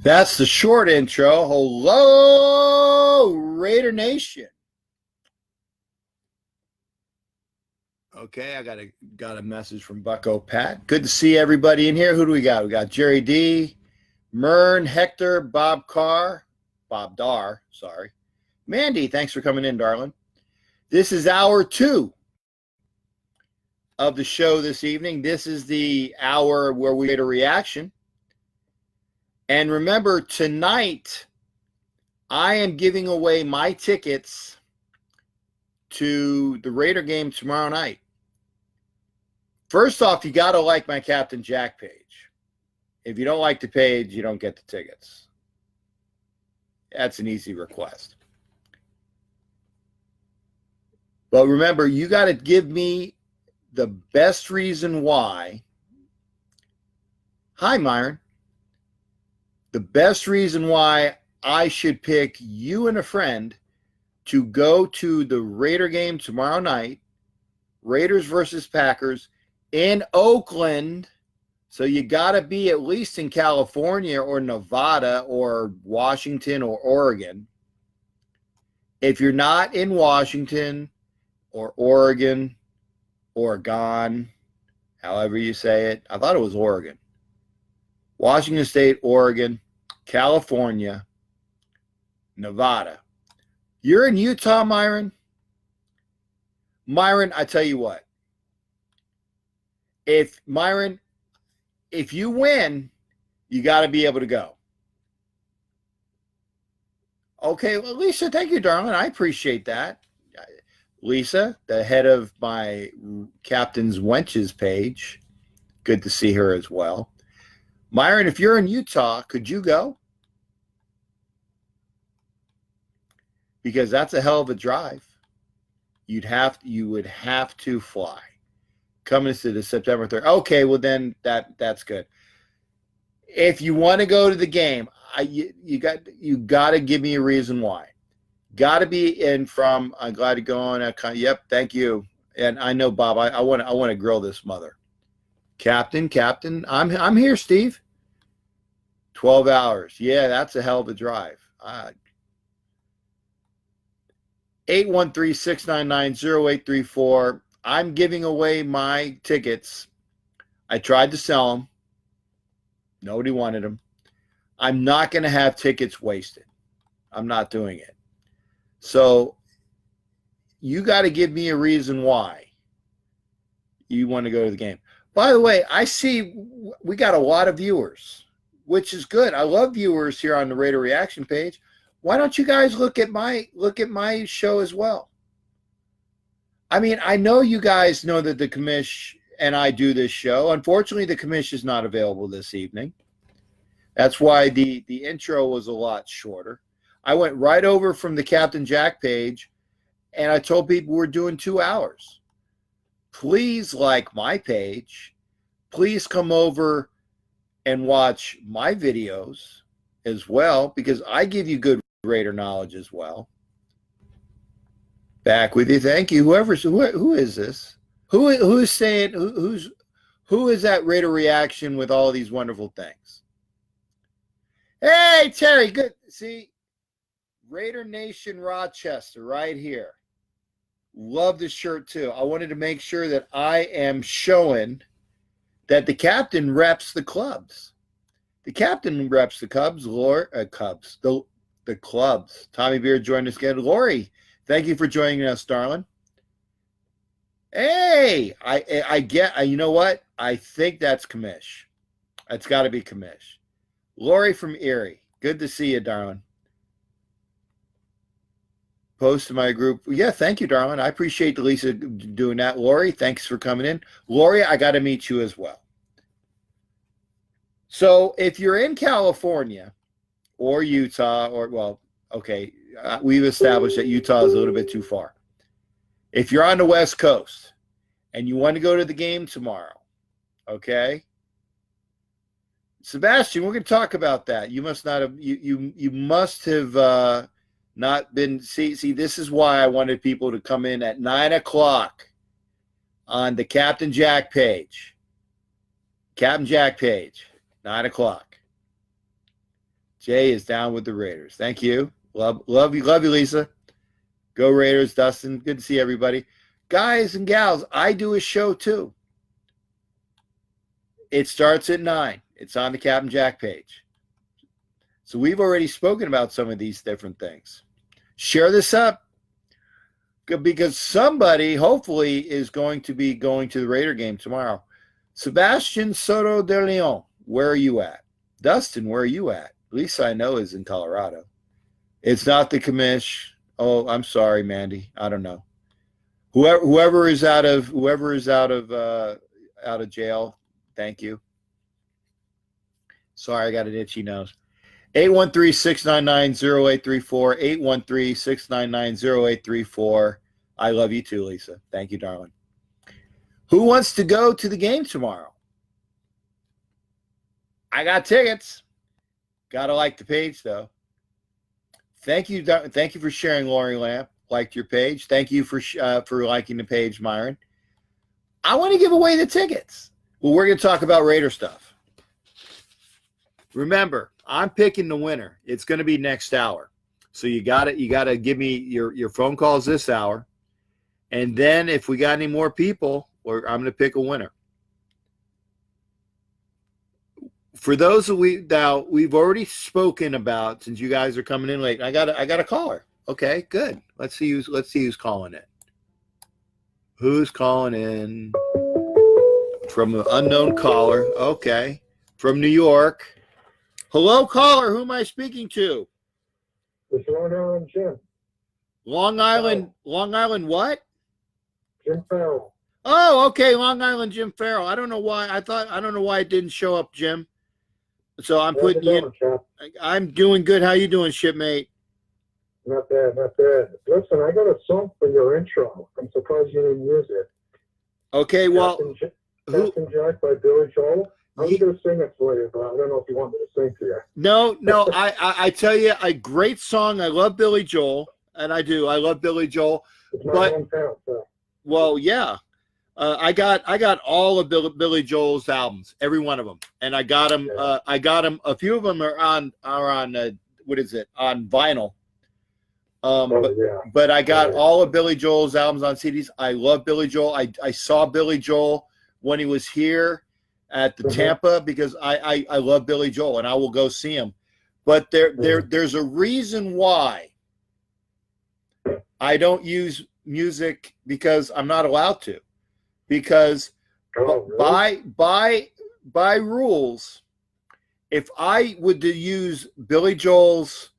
That's the short intro. Hello, Raider Nation. Okay, I got a message from Bucko Pat. Good to see everybody in here. Who do we got? We got Jerry D, Mern, Hector, Bob Dar, sorry. Mandy, thanks for coming in, darling. This is hour 2 of the show this evening. This is the hour where we get a reaction. And remember, tonight, I am giving away my tickets to the Raider game tomorrow night. First off, you got to like my Captain Jack page. If you don't like the page, you don't get the tickets. That's an easy request. But remember, you got to give me the best reason why. Hi, Myron. The best reason why I should pick you and a friend to go to the Raider game tomorrow night, Raiders versus Packers in Oakland. So you got to be at least in California or Nevada or Washington or Oregon. If you're not in Washington or Oregon, Oregon, however you say it, I thought it was Oregon. Washington State, Oregon, California, Nevada. You're in Utah, Myron? Myron, I tell you what. If you win, you got to be able to go. Okay, well, Lisa, thank you, darling. I appreciate that. Lisa, the head of my Captain's Wenches page. Good to see her as well. Myron, if you're in Utah, could you go? Because that's a hell of a drive. You would have to fly. Coming to the September 3rd. Okay, well then that's good. If you want to go to the game, you got to give me a reason why. Got to be in from. I'm glad to go on. Yep, thank you. And I know, Bob. I want to grill this mother. Captain, I'm here, Steve. 12 hours. Yeah, that's a hell of a drive. 813-699-0834. I'm giving away my tickets. I tried to sell them. Nobody wanted them. I'm not going to have tickets wasted. I'm not doing it. So you got to give me a reason why you want to go to the game. By the way, I see we got a lot of viewers, which is good. I love viewers here on the Raider Reaction page. Why don't you guys look at my show as well? I mean, I know you guys know that the commish and I do this show. Unfortunately, the commish is not available this evening. That's why the intro was a lot shorter. I went right over from the Captain Jack page, and I told people we're doing 2 hours. Please like my page. Please come over and watch my videos as well, because I give you good Raider knowledge as well. Back with you. Thank you. Who is this? Who is saying who is that Raider Reaction with all these wonderful things? Hey, Terry, good. See, Raider Nation Rochester right here. Love this shirt too. I wanted to make sure that I am showing that the captain reps the clubs. The captain reps the Cubs. The clubs. Tommy Beard joined us again. Lori, thank you for joining us, darling. Hey, I get. You know what? I think that's Kamish. It's got to be Kamish. Lori from Erie. Good to see you, darling. Post to my group. Yeah, thank you, darling. I appreciate Lisa doing that. Lori, thanks for coming in. Lori, I got to meet you as well. So if you're in California or Utah, we've established that Utah is a little bit too far. If you're on the West Coast and you want to go to the game tomorrow, okay? Sebastian, we're going to talk about that. You must not have you must have not been see this is why I wanted people to come in at 9:00 on the Captain Jack page. Captain Jack page, 9:00. Jay is down with the Raiders. Thank you. Love you, Lisa. Go Raiders, Dustin. Good to see everybody. Guys and gals, I do a show too. It starts at 9. It's on the Captain Jack page. So we've already spoken about some of these different things. Share this up because somebody hopefully is going to be going to the Raider game tomorrow. Sebastian Soto de Leon, where are you at? Dustin, where are you at? Lisa, I know, is in Colorado. It's not the commish. Oh, I'm sorry, Mandy. I don't know. Whoever is out of jail. Thank you. Sorry, I got an itchy nose. 813-699-0834. 813-699-0834. I love you too, Lisa. Thank you, darling. Who wants to go to the game tomorrow? I got tickets. Gotta like the page though. Thank you for sharing, Lori Lamp. Liked your page. Thank you for liking the page, Myron. I want to give away the tickets. Well, we're going to talk about Raider stuff. Remember, I'm picking the winner. It's going to be next hour. So you got to give me your phone calls this hour. And then if we got any more people, I'm going to pick a winner. For those we've already spoken about, since you guys are coming in late. I got a caller. Okay, good. Let's see who's calling in. Who's calling in? From an unknown caller. Okay. From New York. Hello, caller. Who am I speaking to? It's Long Island Jim. Long Island what? Jim Farrell. Oh, okay. Long Island Jim Farrell. I don't know why it didn't show up, Jim. So I'm putting you in. I'm doing good. How you doing, shipmate? Not bad. Listen, I got a song for your intro. I'm surprised you didn't use it. Okay, well. Captain Jack by Billy Joel. I'm going to sing it for you, but I don't know if you want me to sing for you. No. I tell you, a great song. I love Billy Joel, and I do. I love Billy Joel. It's my hometown, so. Well, yeah. I got all of Billy Joel's albums, every one of them, and I got them. Yeah. I got them. A few of them are on what is it, on vinyl. But I got all of Billy Joel's albums on CDs. I love Billy Joel. I saw Billy Joel when he was here at the Tampa because I love Billy Joel and I will go see him. But there's a reason why I don't use music because I'm not allowed to. Because by rules, if I would to use Billy Joel's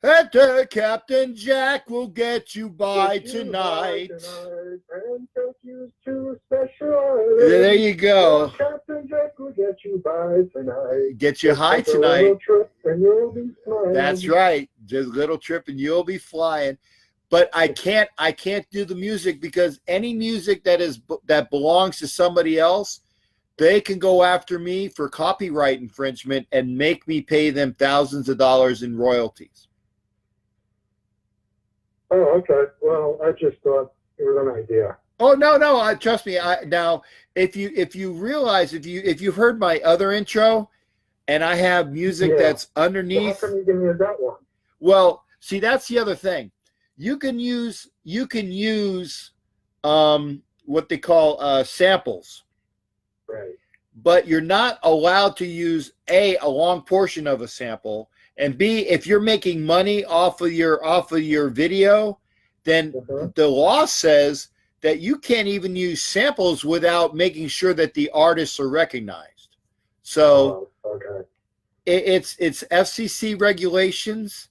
Captain Jack will get you by tonight. And there you go. Captain Jack will get you by tonight. Get you high tonight. That's right. Just a little trip and you'll be flying. But I can't do the music because any music that belongs to somebody else, they can go after me for copyright infringement and make me pay them thousands of dollars in royalties. Oh, okay. Well, I just thought it was an idea. Oh no! Trust me. Now, if you realize if you've heard my other intro, and I have music that's underneath. So how come you didn't use that one? Well, see, that's the other thing. You can use what they call samples, right? But you're not allowed to use a long portion of a sample. And B, if you're making money off of your video, then the law says that you can't even use samples without making sure that the artists are recognized. So it's FCC regulations,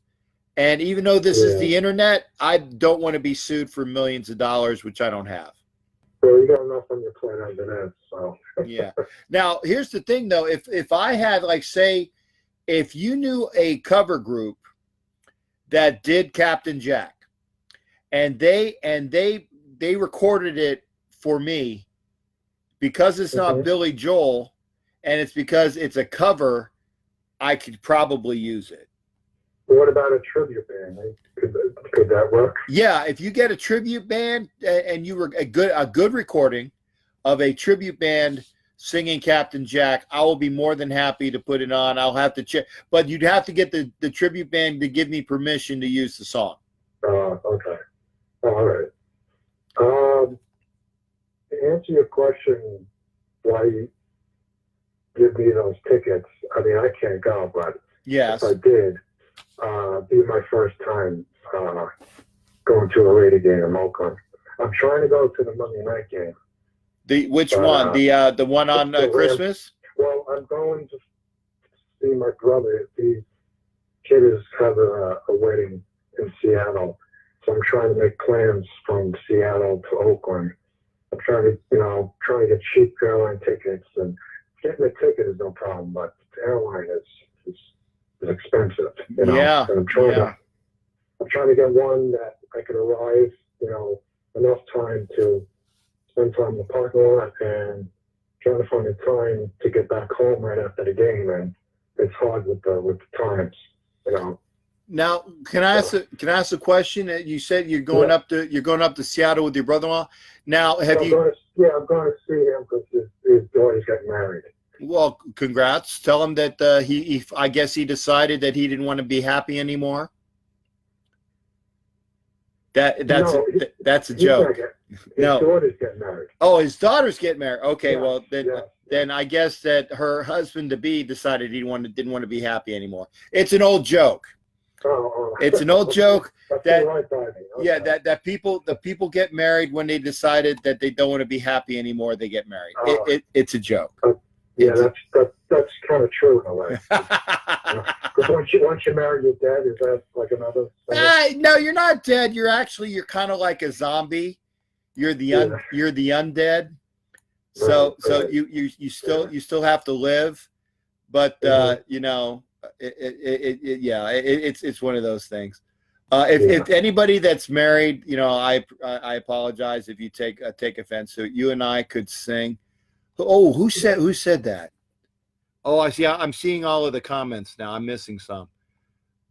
and even though this is the internet, I don't want to be sued for millions of dollars, which I don't have. Well, you got enough on your plate under that, so. Yeah. Now, here's the thing, though. If I had, like, say, if you knew a cover group that did Captain Jack and they recorded it for me because it's not Billy Joel and it's because it's a cover, I could probably use it. What about a tribute band? Could that work? Yeah, if you get a tribute band and you were a good recording of a tribute band singing Captain Jack, I will be more than happy to put it on. I'll have to check, but you'd have to get the tribute band to give me permission to use the song. Okay. All right. To answer your question, why you give me those tickets? I mean, I can't go, but Yes. if I did, be my first time going to a Raider game in Oakland. I'm trying to go to the Monday night game. Which one? The one on Christmas? Well, I'm going to see my brother. His kid is having a wedding in Seattle, so I'm trying to make plans from Seattle to Oakland. I'm trying to get cheap airline tickets, and getting a ticket is no problem, but the airline is expensive. Yeah. And I'm trying to get one that I could arrive, enough time to spend time in the parking lot, and trying to find the time to get back home right after the game, and it's hard with the times, Now, can I ask a question? You said you're going up to Seattle with your brother-in-law. Now, I'm going to see him because his daughter's getting married. Well, congrats. Tell him that I guess he decided that he didn't want to be happy anymore. That's a joke. His daughter's getting married. Oh, his daughter's getting married. Okay, yeah, well then I guess that her husband-to-be decided didn't want to be happy anymore. It's an old joke. Oh. It's an old joke that okay. that people get married when they decided that they don't want to be happy anymore. They get married. It's a joke. Yeah, that's kind of true in a way. Because once you marry your dad, is that like another? No, you're not dead. You're kind of like a zombie. You're the undead. So you still have to live, but it's one of those things. If anybody that's married, I apologize if you take offense. So you and I could sing. Oh, who said that? Oh, I see. I'm seeing all of the comments now. I'm missing some.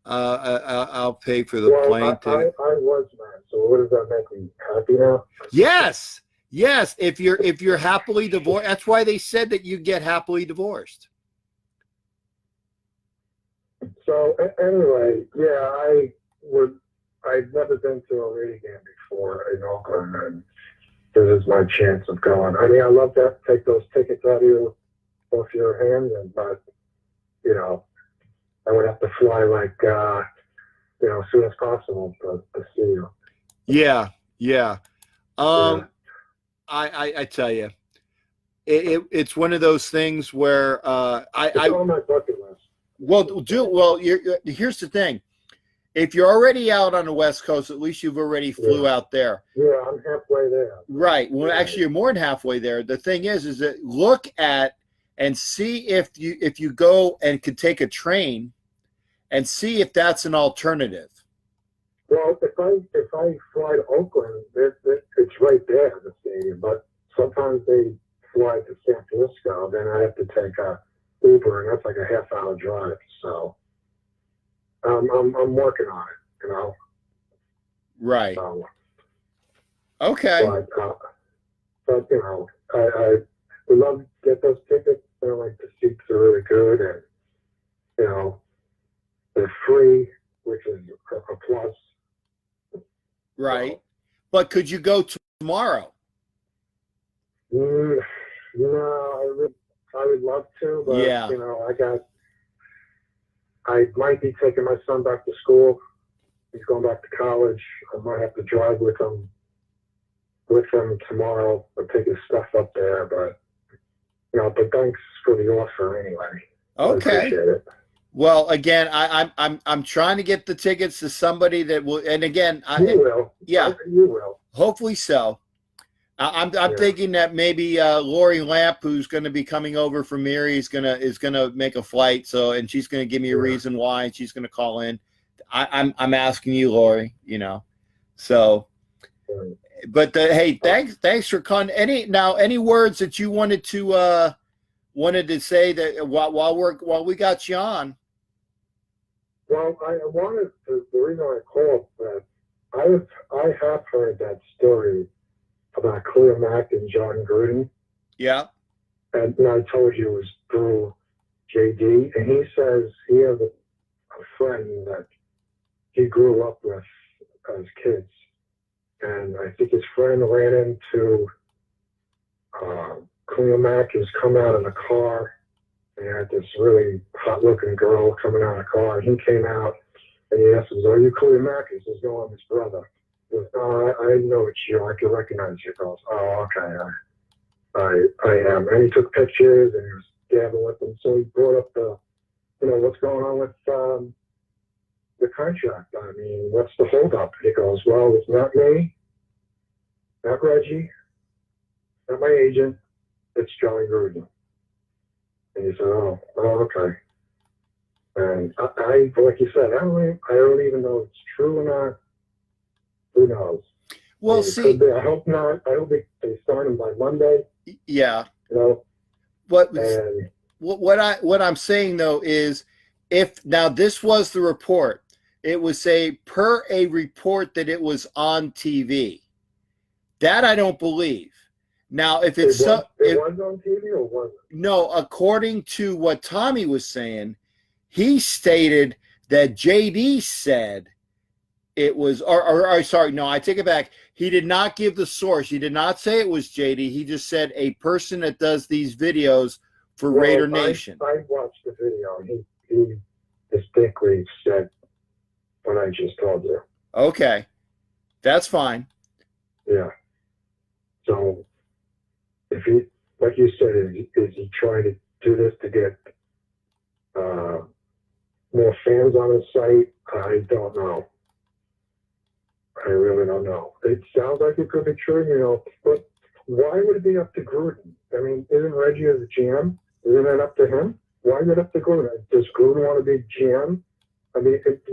I'll pay for the plane ticket. I was married. So what does that make me happy now? Yes. If you're happily divorced, that's why they said that you get happily divorced. So anyway, yeah, I've never been to a Raider game before in Oakland, and this is my chance of going. I mean, I love to take those tickets off your hands, but I would have to fly as soon as possible to see you. Yeah. I tell you, it's one of those things where it's on my bucket list. Here's the thing. If you're already out on the West Coast, at least you've already flew out there. Yeah, I'm halfway there. Right. Well, actually, you're more than halfway there. The thing is that look at and see if you go and could take a train and see if that's an alternative. Well, if I fly to Oakland, it's right there, the stadium. But sometimes they fly to San Francisco, then I have to take a Uber, and that's like a half-hour drive. So I'm working on it, Right. So, okay. But I would love to get those tickets. The seats are really good, and they're free, which is a plus. Right. But could you go tomorrow? No, I would love to, but yeah. I might be taking my son back to school. He's going back to college. I might have to drive with him tomorrow or take his stuff up there. But but thanks for the offer anyway. Okay. I appreciate it. Well, again, I'm trying to get the tickets to somebody that will. And again, you will. Yeah, you will. Hopefully so. I'm thinking that maybe Lori Lamp, who's going to be coming over from Erie, is gonna make a flight. So, and she's going to give me a reason why, and she's going to call in. I'm asking you, Lori. So. But hey, thanks for calling. Any words that you wanted to say that while we got you on? Well, I wanted to. The reason I called that I have heard that story about Cleo Mack and John Gruden. Yeah. and I told you it was through JD, and he says he has a friend that he grew up with as kids, and I think his friend ran into Cleo Mack. He was coming out in a car, and he had this really hot-looking girl coming out of the car, and he came out, and he asked him, "Are you Cleo Mack?" He says, "No, I'm his brother." He goes, "No, I know it's you. I can recognize you." He goes, "Oh, okay, I am." And he took pictures, and he was gabbing with them, so he brought up what's going on with the contract. I mean, what's the holdup? He goes, "Well, it's not me, not Reggie, not my agent. It's John Gruden." And he said, "Oh, okay." And I like you said, I don't even know if it's true or not. Who knows? Well, I mean, see, I hope not. I hope they start him by Monday. yeah. You know, What and what I'm saying though is, if now this was the report, it would say per a report that it was on TV. That I don't believe. Now, if it's it was on TV or wasn't? No, according to what Tommy was saying, he stated that JD said it was, or sorry, no, I take it back. He did not give the source. He did not say it was JD. He just said a person that does these videos for Raider Nation. I watched the video, and he distinctly said what I just told you. Okay, that's fine. Yeah. So, if he, like you said, is he trying to do this to get more fans on his site? I don't know. I really don't know. It sounds like it could be true, but why would it be up to Gruden? I mean, isn't Reggie as a GM? Isn't it up to him? Why is it up to Gruden? Does Gruden want to be GM? I mean, it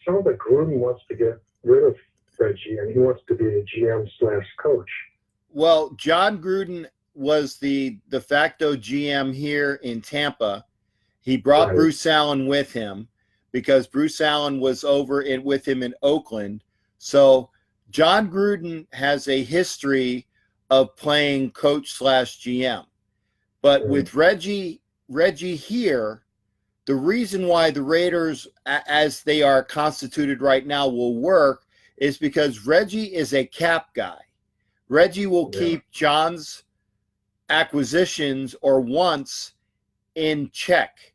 sounds like Gruden wants to get rid of Reggie, and he wants to be a GM/coach. Well, John Gruden was the de facto GM here in Tampa. He brought Bruce Allen with him because Bruce Allen was over with him in Oakland. So John Gruden has a history of playing coach/GM. But with Reggie here, the reason why the Raiders, as they are constituted right now, will work is because Reggie is a cap guy. Reggie will keep John's acquisitions or wants in check.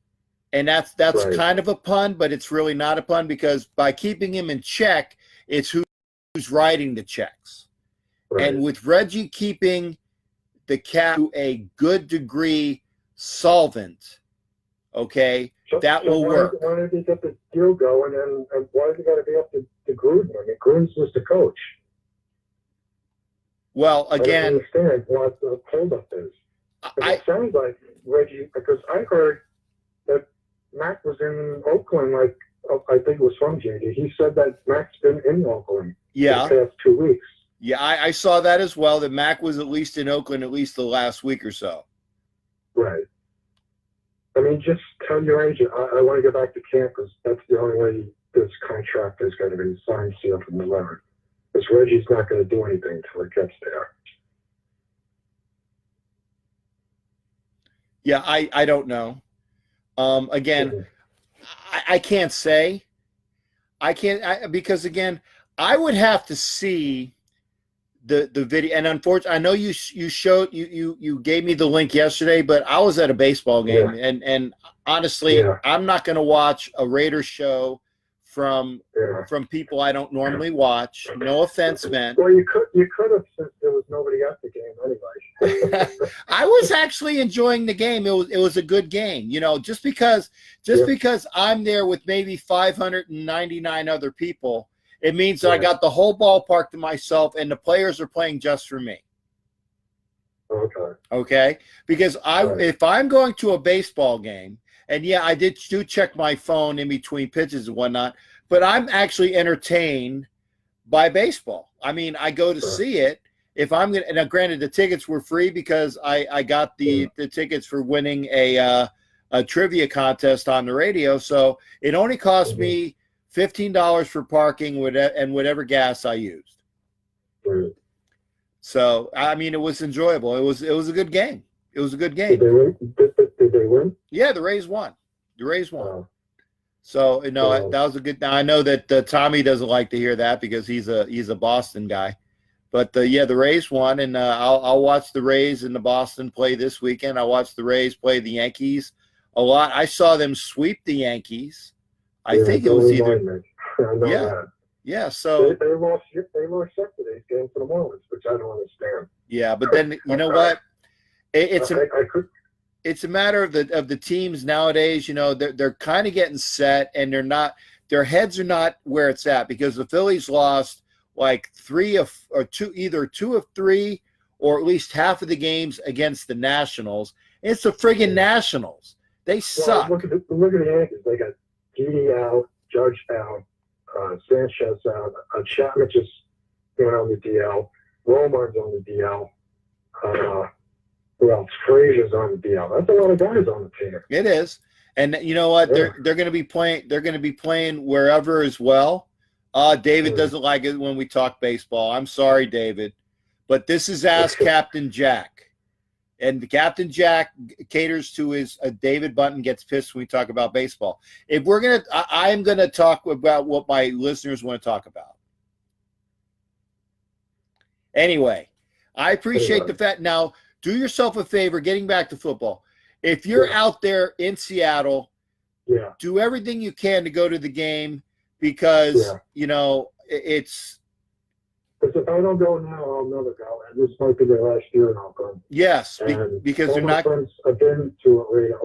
And that's kind of a pun, but it's really not a pun, because by keeping him in check, it's who's writing the checks. Right. And with Reggie keeping the cap to a good degree solvent, okay, that will work. Why did he get the deal going, and why does it got to be up to Gruden? I mean, Gruden's just the coach. Well, again, I don't understand what the holdup is. It sounds like Reggie, because I heard that Mac was in Oakland, I think it was from JD. He said that Mac's been in Oakland the past 2 weeks. Yeah, I saw that as well, that Mac was at least in Oakland at least the last week or so. Right. I mean, just tell your agent, I want to get back to camp, because that's the only way this contract is going to be signed, sealed, and delivered. Because Reggie's not going to do anything until it gets there. Yeah, I don't know. Again, I can't say. Because again, I would have to see the video, and unfortunately, I know you gave me the link yesterday, but I was at a baseball game, and honestly, I'm not going to watch a Raiders show from people I don't normally watch. No offense, man. Well, you could have, since there was nobody at the game anyway. I was actually enjoying the game. It was a good game, just because I'm there with maybe 599 other people. It means that I got the whole ballpark to myself, and the players are playing just for me. Okay. Because if I'm going to a baseball game, and I do check my phone in between pitches and whatnot, but I'm actually entertained by baseball. I mean, I go to see it. If I'm going to, now granted, the tickets were free because I got the tickets for winning a trivia contest on the radio. So it only cost me $15 for parking and whatever gas I used. So, I mean, it was enjoyable. It was a good game. It was a good Did game. they win? Did they win? Yeah, the Rays won. The Rays won. Uh, So Well- that was a good. Now I know that Tommy doesn't like to hear that because he's a Boston guy, but yeah, the Rays won, and I'll watch the Rays and the Boston play this weekend. I watched the Rays play the Yankees a lot. I saw them sweep the Yankees. I think it was either I know Yeah. that. yeah. So They lost yesterday's game to the Marlins, which I don't understand. yeah, but then you know what? It's a I could. it's a matter of the teams nowadays. You know, they're kind of getting set, and their heads are not where it's at because the Phillies lost like either two of three, or at least half of the games against the Nationals. It's the friggin' Nationals. They suck. Well, look at the Yankees. They got Didi out, Judge out, Sanchez out. Chapman just went on the DL. Romar's on the DL. Who else? Frazier's on the DL. That's a lot of guys on the team. It is, and you know what? Yeah. They're going to be playing. They're going to be playing wherever as well. David Yeah. doesn't like it when we talk baseball. I'm sorry, David, but this is Ask Captain Jack, and Captain Jack caters to his. David Bunton gets pissed when we talk about baseball. If we're gonna, I am going to talk about what my listeners want to talk about. Anyway, I appreciate the fact. Now, do yourself a favor. Getting back to football, if you're out there in Seattle, Yeah. do everything you can to go to the game because you know it's. Because if I don't go now, I'll never go. And this might be their last year in Oakland. Yes, And because all they're my not. friends have been to a Raider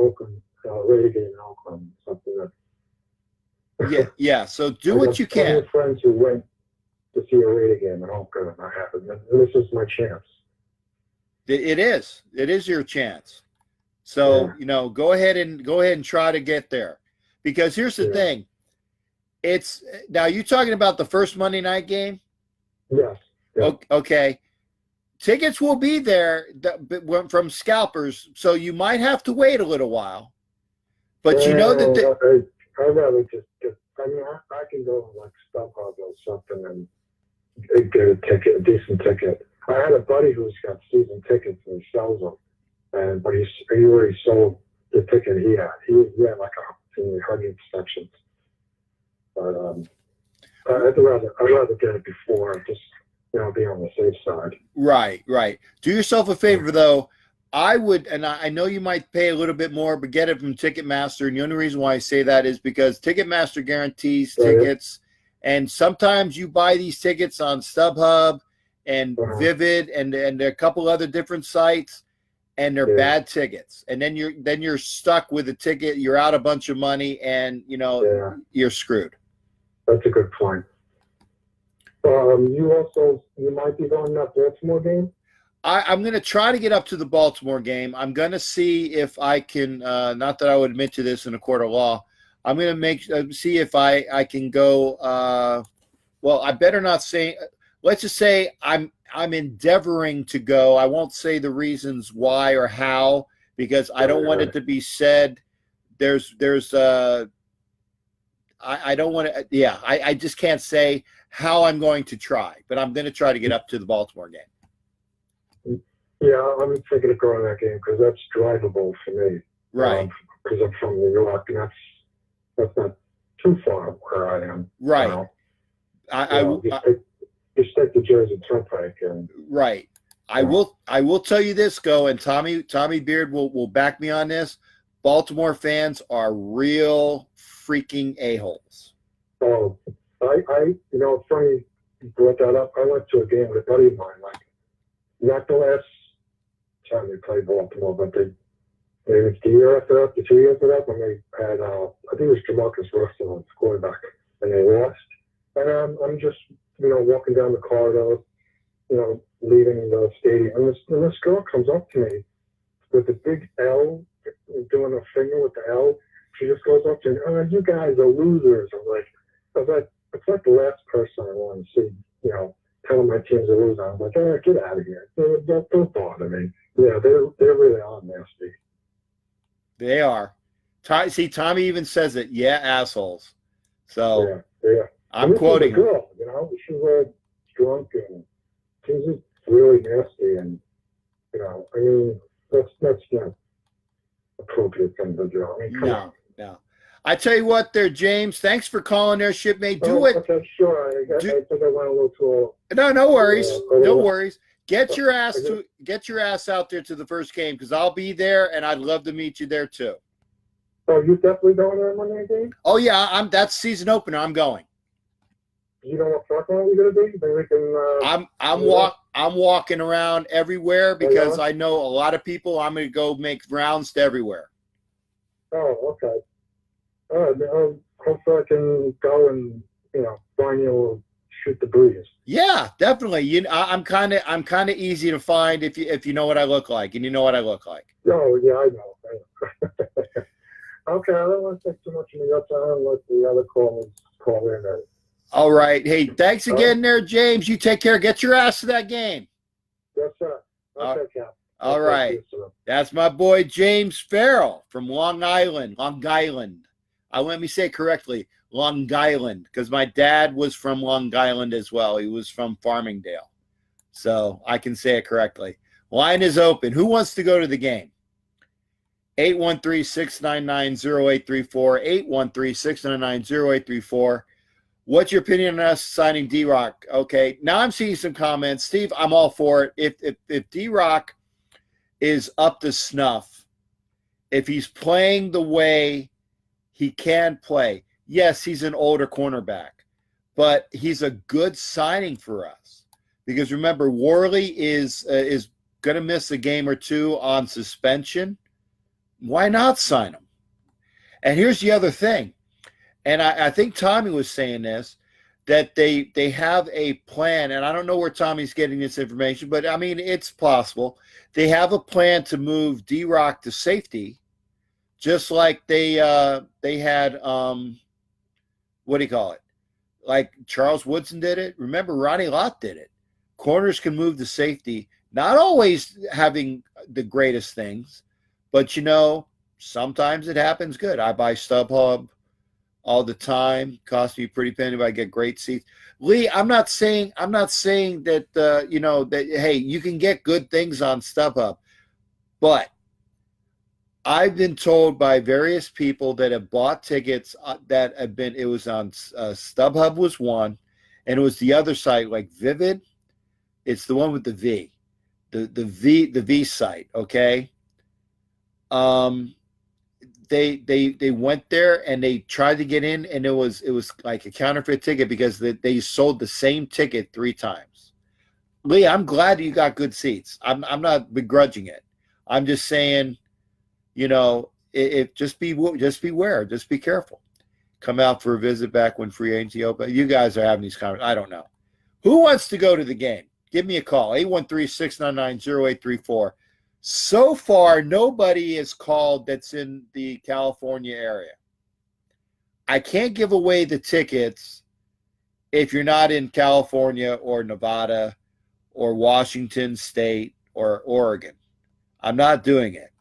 game in Oakland. Something that. Yeah. So do I what got you plenty can. of friends who went to see a Raider game in Oakland, and I haven't. And this is my chance. It is. It is your chance. So Yeah. you know, go ahead and try to get there, because here's the Yeah. thing. It's now you're talking about the first Monday night game. Yes. Yeah. Okay. Tickets will be there from scalpers, so you might have to wait a little while. But you know that I'd rather just get. I mean, I can go to like StubHub or something and get a decent ticket. I had a buddy who's got season tickets and he sells them, but he already sold the ticket he had. He had like 100 sections. But I'd rather get it before, just be on the safe side. Right. Do yourself a favor though. I would, and I know you might pay a little bit more, but get it from Ticketmaster. And the only reason why I say that is because Ticketmaster guarantees tickets, and sometimes you buy these tickets on StubHub and Vivid and a couple other different sites, and they're bad tickets. And then you're stuck with a ticket. You're out a bunch of money, and you're screwed. That's a good point. You might be going to that Baltimore game. I'm going to try to get up to the Baltimore game. I'm going to see if I can. Not that I would admit to this in a court of law. I'm going to see if I can go. Well, I better not say. Let's just say I'm endeavoring to go. I won't say the reasons why or how, because I don't want it to be said. I don't want to. Yeah, I just can't say how I'm going to try, but I'm going to try to get up to the Baltimore game. Yeah, I'm thinking of going to that game because that's drivable for me. Right. Because I'm from New York, and that's not too far where I am. Right. Just take the Jersey Turnpike and. Right. I will tell you this, and Tommy Beard will back me on this. Baltimore fans are real freaking a-holes. Oh, it's funny you brought that up. I went to a game with a buddy of mine, not the last time they played Baltimore, but maybe the year after that, the 2 years after that, when they had, I think it was Jamarcus Russell on quarterback, and they lost. And I'm just, walking down the corridor, leaving the stadium, and this girl comes up to me with a big L, doing a finger with the L. She just goes up to me, "Oh, you guys are losers." I was like, it's like the last person I want to see, telling my team's a loser. I'm like, "Oh, get out of here. Don't bother me." Yeah, they're really all nasty. They are. See, Tommy even says it. Yeah, assholes. So yeah. I'm quoting her. Girl, she was drunk and she's just really nasty. And That's the appropriate thing to do. I mean, come on. No. I tell you what there, James, thanks for calling there, shipmate. Do it. Okay, sure. I think I went a little too. No worries. No worries. Get your ass out there to the first game because I'll be there and I'd love to meet you there too. Oh, you definitely going to that Monday game? Oh yeah, that's season opener. I'm going. You know what park lot you're gonna be? Then we can. I'm walking around everywhere because I know a lot of people. I'm gonna go make rounds to everywhere. Oh, okay. All right. Hopefully I can go and find you, shoot the breeze. Yeah, definitely. I'm kind of easy to find if you know what I look like, and you know what I look like. Oh yeah, I know. Okay, I don't want to take too much of your time. Let the other callers call in. All right. Hey, thanks again there, James. You take care. Get your ass to that game. Yes, sir. Okay, Cap. All right. That's my boy, James Farrell from Long Island. Let me say it correctly. Long Island, because my dad was from Long Island as well. He was from Farmingdale. So I can say it correctly. Line is open. Who wants to go to the game? 813-699-0834. 813-699-0834. What's your opinion on us signing D-Rock? Okay, now I'm seeing some comments. Steve, I'm all for it. If D-Rock is up to snuff, if he's playing the way he can play, yes, he's an older cornerback, but he's a good signing for us. Because remember, Worley is going to miss a game or two on suspension. Why not sign him? And here's the other thing. And I think Tommy was saying this, that they have a plan, and I don't know where Tommy's getting this information, but I mean, it's possible. They have a plan to move D-Rock to safety, just like they had, what do you call it? Like Charles Woodson did it. Remember, Ronnie Lott did it. Corners can move to safety, not always having the greatest things, but sometimes it happens good. I buy StubHub all the time. Cost me a pretty penny, but I get great seats. Lee, I'm not saying that that hey, you can get good things on StubHub, but I've been told by various people that have bought tickets that have been. It was on StubHub was one, and it was the other site like Vivid. It's the one with the V, the V site. Okay. They went there and they tried to get in, and it was like a counterfeit ticket because they sold the same ticket 3 times. Lee, I'm glad you got good seats. I'm not begrudging it. I'm just saying, just beware, just be careful. Come out for a visit back when free agency open. You guys are having these conversations. I don't know. Who wants to go to the game? Give me a call. 813-699-0834. So far, nobody is called that's in the California area. I can't give away the tickets if you're not in California or Nevada or Washington State or Oregon. I'm not doing it.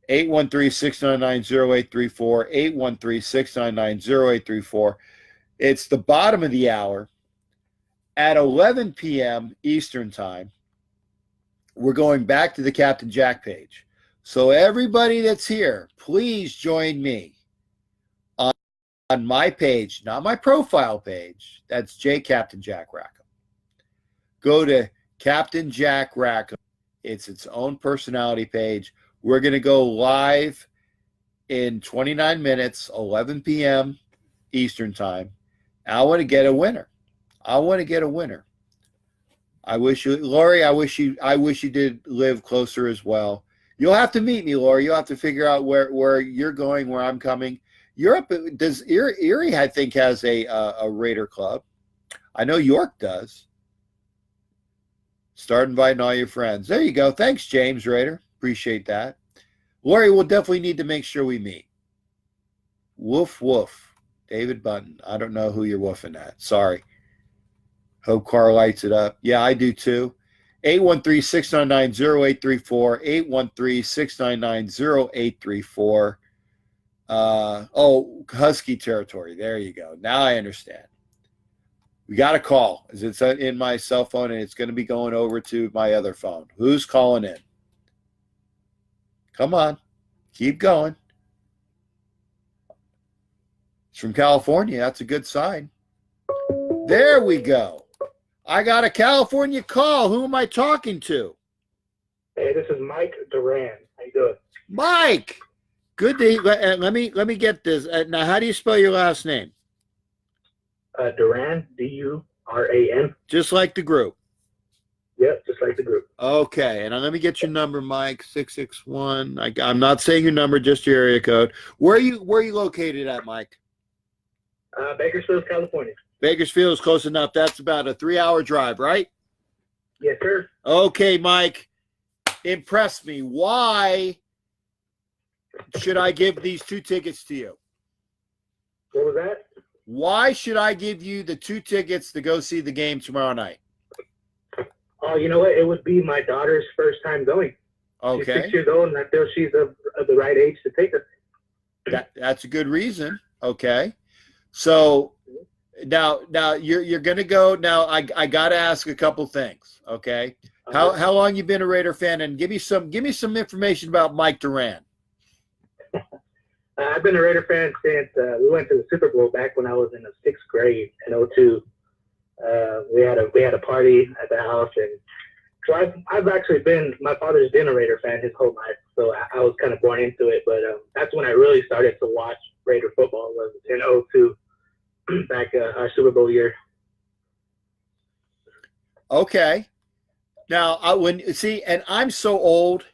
813-699-0834. 813-699-0834. It's the bottom of the hour. At 11 p.m. Eastern Time, we're going back to the Captain Jack page. So everybody that's here, please join me on my page, not my profile page. That's J Captain Jack Rackham. Go to Captain Jack Rackham. It's its own personality page. We're going to go live in 29 minutes, 11 p.m. Eastern Time. I want to get a winner. I wish you, Lori, I wish you did live closer as well. You'll have to meet me, Lori. You'll have to figure out where you're going, where I'm coming. Europe, does Erie, I think, has a Raider club. I know York does. Start inviting all your friends. There you go. Thanks, James Raider. Appreciate that. Lori, we'll definitely need to make sure we meet. Woof, woof. David Button. I don't know who you're woofing at. Sorry. Hope Carr lights it up. Yeah, I do too. 813-699-0834. 813-699-0834. Husky territory. There you go. Now I understand. We got a call. It's in my cell phone, and it's going to be going over to my other phone. Who's calling in? Come on. Keep going. It's from California. That's a good sign. There we go. I got a California call. Who am I talking to? Hey, this is Mike Duran. How you doing? Mike. Good day. Let me get this. Now, how do you spell your last name? Duran, D-U-R-A-N. Just like the group. Yep, just like the group. Okay, and let me get your number, Mike. 661. I'm not saying your number, just your area code. Where are you located at, Mike? Bakersfield, California. Bakersfield is close enough. That's about a 3-hour drive, right? Yes, sir. Okay, Mike. Impress me. Why should I give these 2 tickets to you? What was that? Why should I give you the 2 tickets to go see the game tomorrow night? Oh, you know what? It would be my daughter's first time going. Okay. She's 6 years old, and I feel she's of the right age to take her. That's a good reason. Okay. So now you're going to go. Now I got to ask a couple things. Okay. How long you been a Raider fan? And give me some information about Mike Duran. I've been a Raider fan since we went to the Super Bowl back when I was in the 6th grade in '02. We had a party at the house, and so I've actually been. My father's been a Raider fan his whole life, so I was kind of born into it. But that's when I really started to watch Raider football, was in '02, back our Super Bowl year. Okay. Now and I'm so old.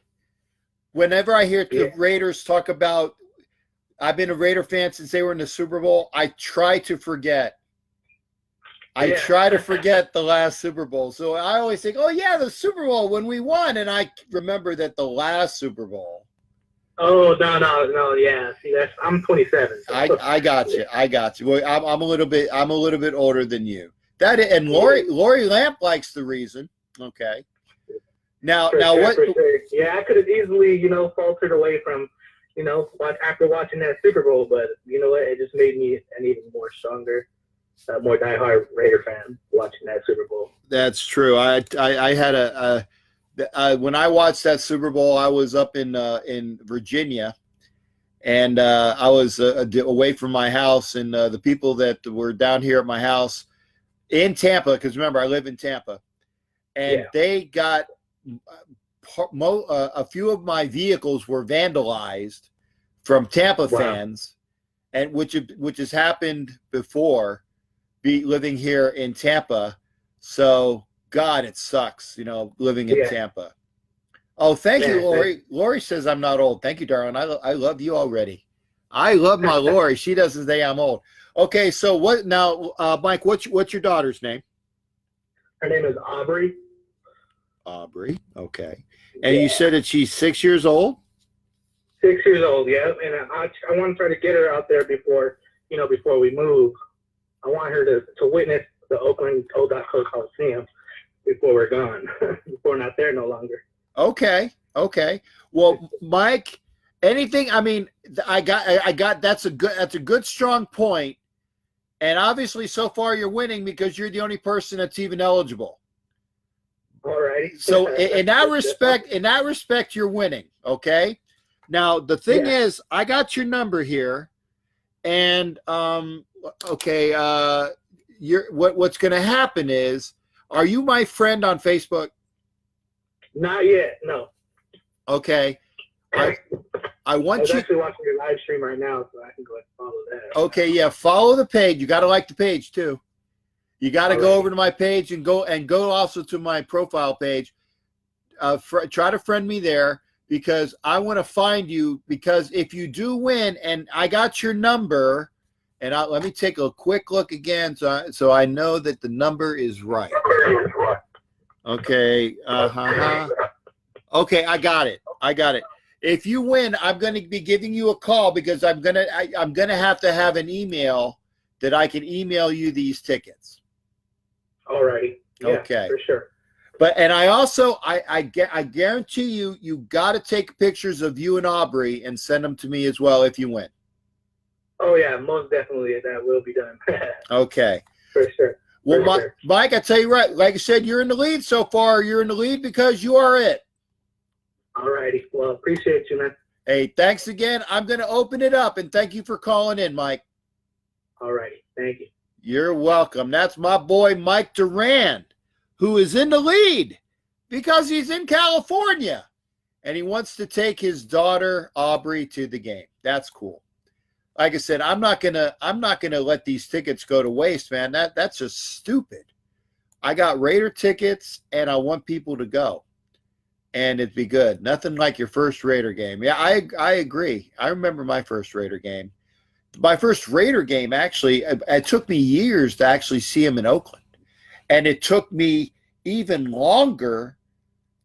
Whenever I hear the Raiders talk about, I've been a Raider fan since they were in the Super Bowl. I try to forget. I try to forget the last Super Bowl. So I always think, oh, yeah, the Super Bowl when we won. And I remember that the last Super Bowl. Oh, no. Yeah. See, I'm 27. So. I got you. Well, I'm a little bit older than you. And Lori Lamp likes the reason. Okay. Now, what? For sure. Yeah, I could have easily, faltered away from, after watching that Super Bowl. But you know what? It just made me an even more stronger, more diehard Raider fan watching that Super Bowl. That's true. I had when I watched that Super Bowl, I was up in Virginia, and I was away from my house, and the people that were down here at my house in Tampa, because remember I live in Tampa, and they got a few of my vehicles were vandalized from Tampa fans, and which has happened before. Living here in Tampa, so God, it sucks, living in Tampa. Oh, thank you, Lori. Lori says I'm not old. Thank you, darling. I love you already. I love my Lori. She doesn't say I'm old. Okay, so what now, Mike? What's your daughter's name? Her name is Aubrey. Aubrey. Okay, and you said that she's 6 years old. 6 years old, yeah. And I want to try to get her out there before we move. I want her to witness the Oakland Old Coast Coliseum before we're gone, before we're not there no longer. Okay. Well, Mike, anything? I mean, I got. That's a good strong point. And obviously, so far you're winning because you're the only person that's even eligible. All right. So in that respect, you're winning. Okay. Now the thing is, I got your number here, and okay, what's going to happen is, are you my friend on Facebook? Not yet, no. Okay. I want you. I'm actually watching your live stream right now, so I can go and follow that. Okay, yeah, follow the page. You got to like the page too. You got to go over to my page and go also to my profile page. Try to friend me there, because I want to find you, because if you do win, and I got your number. And let me take a quick look again, so I know that the number is right. Okay. Okay, I got it. If you win, I'm going to be giving you a call, because I'm gonna have to have an email that I can email you these tickets. All righty. Yeah, okay. For sure. And I also I guarantee you got to take pictures of you and Aubrey and send them to me as well if you win. Oh, yeah, most definitely that will be done. Okay. For sure. Well, Mike, I tell you right, like I said, you're in the lead so far. You're in the lead because you are it. All righty. Well, appreciate you, man. Hey, thanks again. I'm going to open it up, and thank you for calling in, Mike. All righty. Thank you. You're welcome. That's my boy, Mike Durand, who is in the lead because he's in California, and he wants to take his daughter, Aubrey, to the game. That's cool. Like I said, I'm not gonna let these tickets go to waste, man. That's just stupid. I got Raider tickets, and I want people to go, and it'd be good. Nothing like your first Raider game. Yeah, I agree. I remember my first Raider game. My first Raider game, actually, it took me years to actually see him in Oakland, and it took me even longer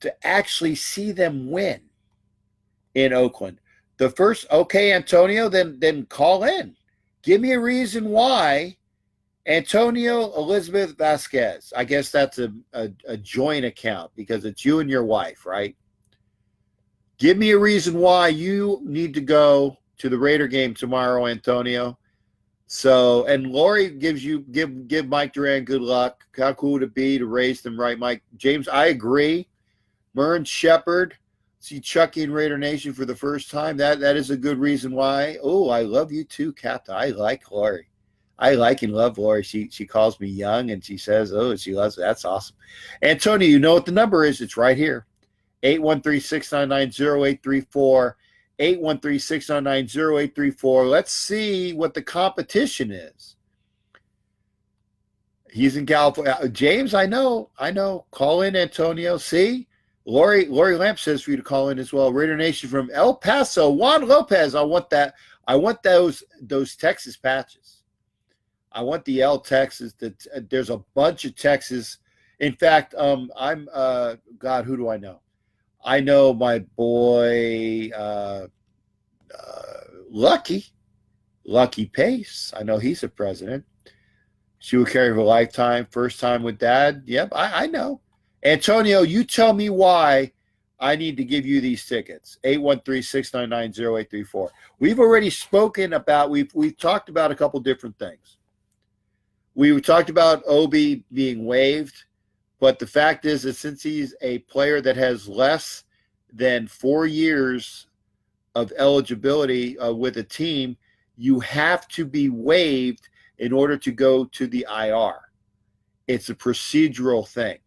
to actually see them win in Oakland. The first, okay, Antonio, then call in. Give me a reason why Antonio Elizabeth Vasquez. I guess that's a joint account because it's you and your wife, right? Give me a reason why you need to go to the Raider game tomorrow, Antonio. So, and Lori give Mike Durand good luck. How cool would it be to raise them right, Mike? James, I agree. Mern Shepard. See Chucky in Raider Nation for the first time. That is a good reason why. Oh, I love you too, Captain. I like Lori. I like and love Lori. She calls me young and she says, oh, she loves it. That's awesome. Antonio, you know what the number is. It's right here. 813-699-0834. 813-699-0834. Let's see what the competition is. He's in California. James, I know. Call in, Antonio. See? Lori Lamp says for you to call in as well. Raider Nation from El Paso. Juan Lopez. I want that. I want those Texas patches. I want the L Texas. There's a bunch of Texas. In fact, I'm God, who do I know? I know my boy Lucky Pace. I know he's a president. She will carry for a lifetime. First time with dad. Yep, I know. Antonio, you tell me why I need to give you these tickets. 813-699-0834. We've already spoken about, we've talked about a couple different things. We talked about Obi being waived, but the fact is that since he's a player that has less than 4 years of eligibility with a team, you have to be waived in order to go to the IR. It's a procedural thing.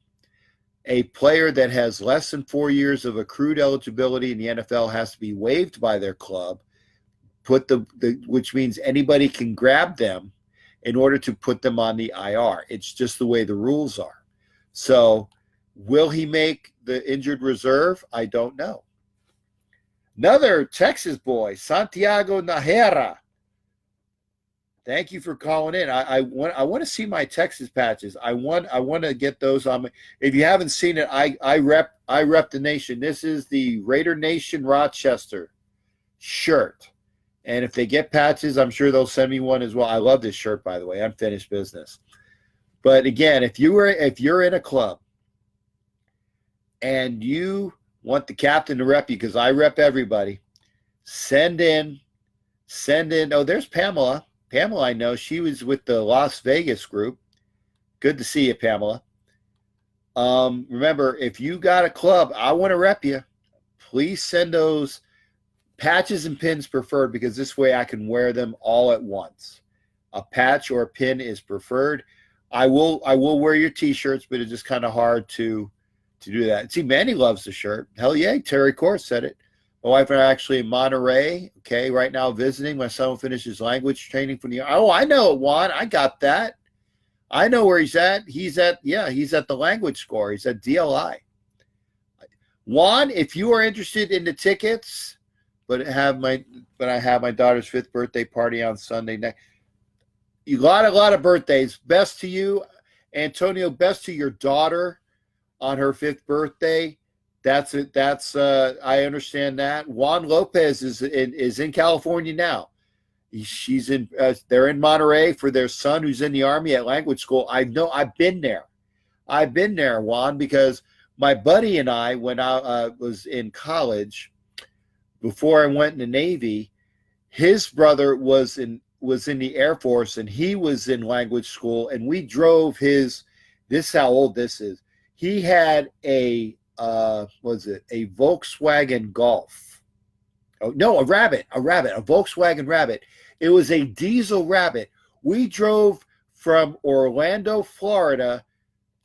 A player that has less than 4 years of accrued eligibility in the NFL has to be waived by their club, which means anybody can grab them in order to put them on the IR. It's just the way the rules are. So will he make the injured reserve? I don't know. Another Texas boy, Santiago Najera. Thank you for calling in. I want to see my Texas patches. I want to get those on. If you haven't seen it, I rep the nation. This is the Raider Nation Rochester shirt, and if they get patches, I'm sure they'll send me one as well. I love this shirt, by the way. Unfinished business. But again, if you're in a club and you want the captain to rep you, because I rep everybody, send in. Oh, there's Pamela. Pamela, I know. She was with the Las Vegas group. Good to see you, Pamela. Remember, if you got a club, I want to rep you. Please send those patches and pins preferred, because this way I can wear them all at once. A patch or a pin is preferred. I will wear your T-shirts, but it's just kind of hard to do that. See, Manny loves the shirt. Hell yeah, Terry Kors said it. My wife and I are actually in Monterey, okay, right now visiting. My son will finish his language training from the – oh, I know it, Juan. I got that. I know where he's at. He's at the language score. He's at DLI. Juan, if you are interested in the tickets, but I have my daughter's 5th birthday party on Sunday night. You got a lot of birthdays. Best to you, Antonio, best to your daughter on her 5th birthday. That's it. I understand that. Juan Lopez is in California now. She's in. They're in Monterey for their son who's in the Army at language school. I've been there. Juan, because my buddy and I, when I was in college, before I went in the Navy, his brother was in was in the Air Force, and he was in language school, and we drove his. This is how old this is. He had a was it a Volkswagen Golf? Oh no, a Volkswagen Rabbit. It was a diesel Rabbit. We drove from Orlando, Florida,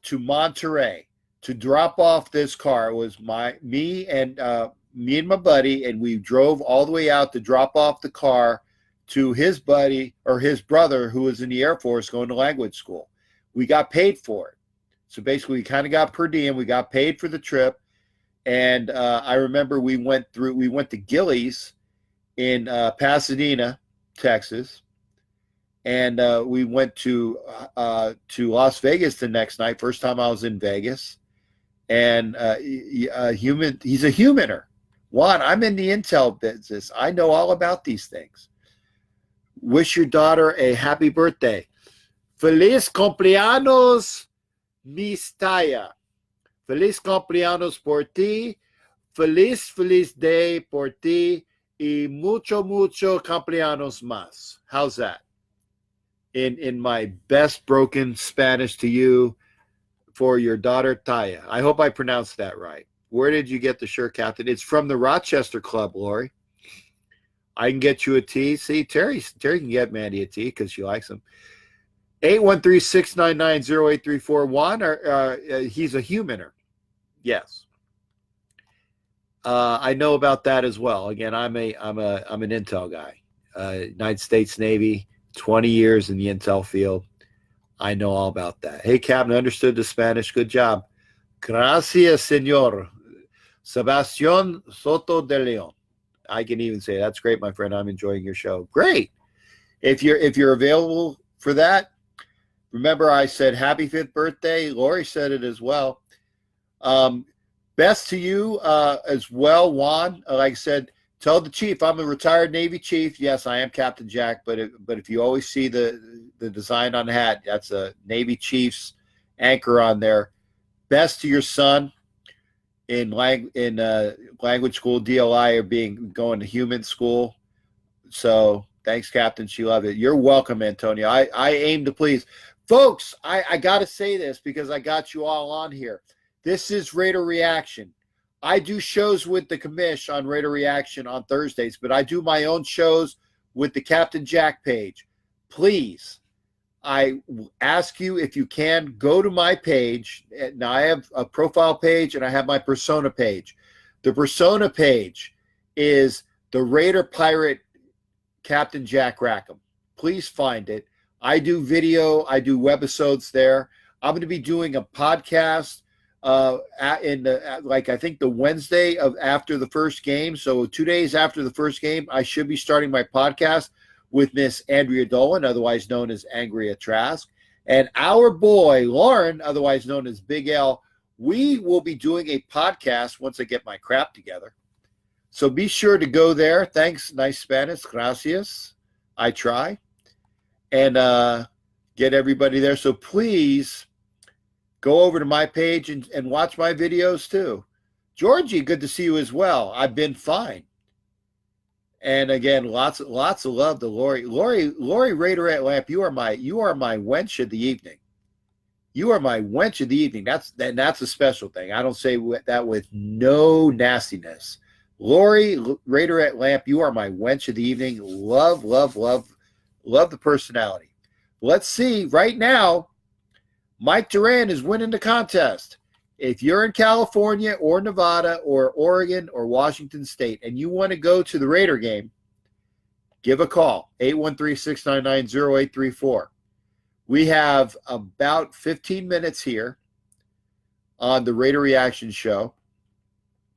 to Monterey to drop off this car. It was me and my buddy, and we drove all the way out to drop off the car to his buddy or his brother who was in the Air Force going to language school. We got paid for it. So basically, we kind of got per diem. We got paid for the trip. And I remember we went to Gillies in Pasadena, Texas. And we went to Las Vegas the next night. First time I was in Vegas. And he's a humaner. Juan, I'm in the intel business. I know all about these things. Wish your daughter a happy birthday. Feliz cumpleaños, Miss Taya. Feliz cumpleaños por ti. Feliz day por ti. Y mucho cumpleaños más. How's that? In my best broken Spanish to you for your daughter, Taya. I hope I pronounced that right. Where did you get the shirt, Captain? It's from the Rochester Club, Lori. I can get you a tee. See, Terry can get Mandy a tee because she likes them. 813-699-0834. Juan, he's a humaner. Yes. I know about that as well. Again, I'm an intel guy. United States Navy, 20 years in the intel field. I know all about that. Hey, Captain, understood the Spanish. Good job. Gracias, señor. Sebastián Soto de León. I can even say that's great, my friend. I'm enjoying your show. Great. If you're available for that, remember I said happy 5th birthday. Lori said it as well. Best to you as well, Juan. Like I said, tell the chief I'm a retired Navy chief. Yes, I am Captain Jack, but if you always see the design on the hat, that's a Navy Chief's anchor on there. Best to your son in language school, DLI, or going to human school. So thanks, Captain. She loved it. You're welcome, Antonio. I aim to please. Folks, I got to say this because I got you all on here. This is Raider Reaction. I do shows with the commish on Raider Reaction on Thursdays, but I do my own shows with the Captain Jack page. Please, I ask you if you can go to my page. Now I have a profile page and I have my persona page. The persona page is the Raider Pirate Captain Jack Rackham. Please find it. I do video. I do webisodes there. I'm going to be doing a podcast I think the Wednesday after the first game. So 2 days after the first game, I should be starting my podcast with Miss Andrea Dolan, otherwise known as Angria Trask, and our boy Lauren, otherwise known as Big L. We will be doing a podcast once I get my crap together. So be sure to go there. Thanks, nice Spanish. Gracias. I try. And get everybody there. So please go over to my page and watch my videos too. Georgie, good to see you as well. I've been fine. And again, lots of love to Lori. Lori Raiderette Lamp, you are my wench of the evening. You are my wench of the evening. That's a special thing. I don't say that with no nastiness. Lori Raiderette Lamp, you are my wench of the evening. Love the personality. Let's see right now. Mike Duran is winning the contest. If you're in California or Nevada or Oregon or Washington State and you want to go to the Raider game, give a call, 813-699-0834. We have about 15 minutes here on the Raider Reaction Show.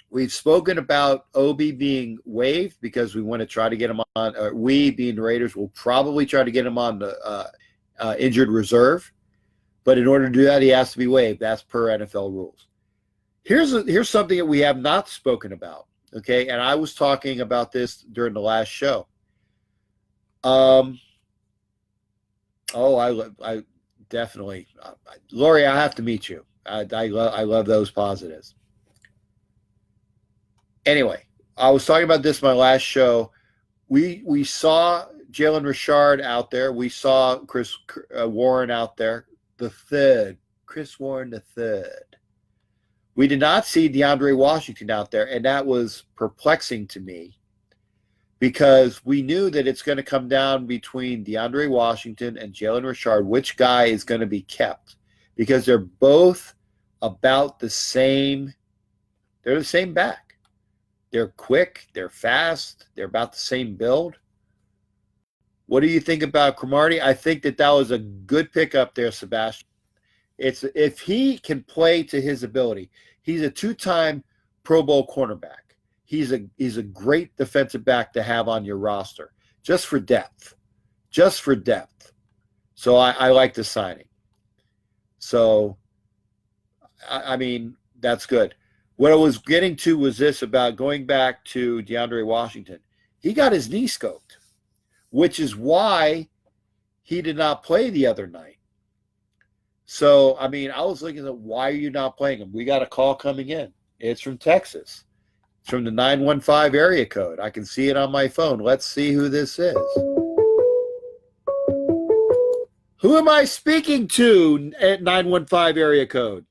We've spoken about Obi being waived because we want to try to get him on, we being the Raiders will probably try to get him on the injured reserve. But in order to do that, he has to be waived. That's per NFL rules. Here's something that we have not spoken about, okay? And I was talking about this during the last show. I definitely, Lori, I have to meet you. I love those positives. Anyway, I was talking about this in my last show. We saw Jalen Richard out there. We saw Chris Warren out there, the third. Chris Warren, the third. We did not see DeAndre Washington out there, and that was perplexing to me because we knew that it's going to come down between DeAndre Washington and Jalen Richard, which guy is going to be kept, because they're both about the same. They're the same back. They're quick. They're fast. They're about the same build. What do you think about Cromartie? I think that was a good pickup there, Sebastian. It's if he can play to his ability. He's a two-time Pro Bowl cornerback. He's a great defensive back to have on your roster, just for depth. Just for depth. So I like the signing. So, I mean, that's good. What I was getting to was this about going back to DeAndre Washington. He got his knee scoped, which is why he did not play the other night. So, I mean, I was looking at why are you not playing him? We got a call coming in. It's from Texas. It's from the 915 area code. I can see it on my phone. Let's see who this is. Who am I speaking to at 915 area code?